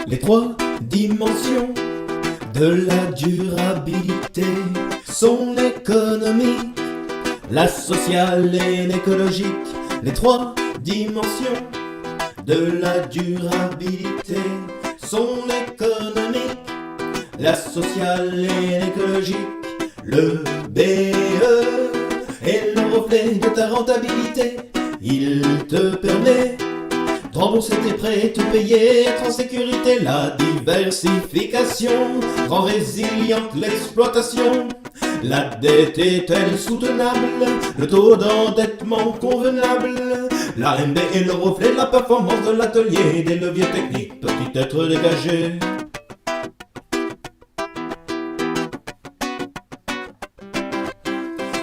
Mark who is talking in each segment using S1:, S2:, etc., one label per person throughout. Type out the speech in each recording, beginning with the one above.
S1: Les trois dimensions de la durabilité sont l'économique, la sociale et l'écologique. Les trois dimensions de la durabilité sont l'économique, la sociale et l'écologique. Le BE est le reflet de ta rentabilité. Il te permet de rembourser tes prêts, te payer, être en sécurité. La diversification rend résiliente l'exploitation. La dette est-elle soutenable? Le taux d'endettement convenable? L'AMB est le reflet de la performance de l'atelier. Des leviers techniques peuvent être dégagés.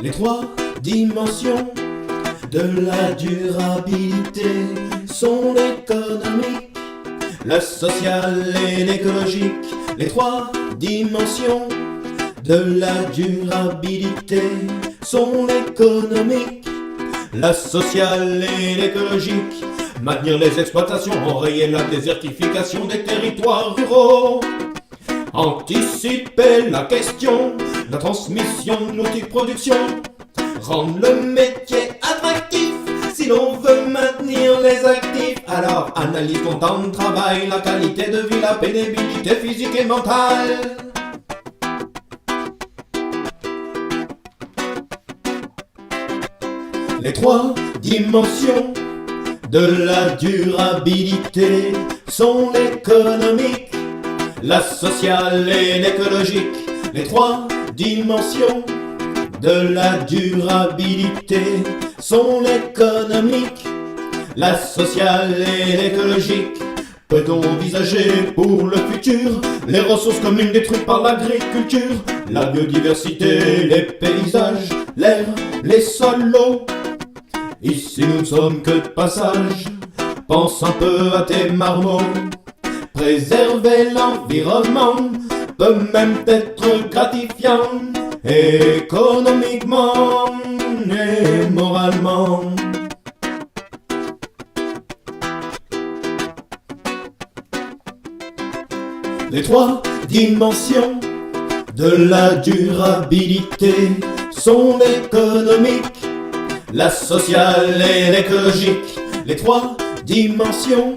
S1: Les trois dimensions de la durabilité sont l'économique, la sociale et l'écologique. Les trois dimensions de la durabilité sont l'économique, la sociale et l'écologique. Maintenir les exploitations, enrayer la désertification des territoires ruraux. Anticiper la question, la transmission de l'outil de production. Rendre le métier attractif si l'on veut maintenir les actifs. Alors analyse ton temps de travail, la qualité de vie, la pénibilité physique et mentale. Les trois dimensions de la durabilité sont l'économique, la sociale et l'écologique. Les trois dimensions de la durabilité sont l'économique, la sociale et l'écologique. Peut-on envisager pour le futur les ressources communes détruites par l'agriculture, la biodiversité, les paysages, l'air, les sols, l'eau? Ici nous ne sommes que de passage, pense un peu à tes marmots. Préserver l'environnement peut même être gratifiant, économiquement et moralement. Les trois dimensions de la durabilité sont l'économique, la sociale et l'écologique. Les trois dimensions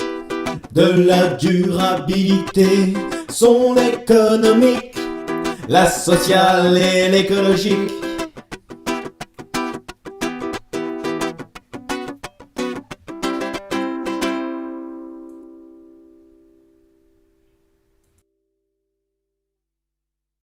S1: de la durabilité sont l'économique, la sociale et l'écologique.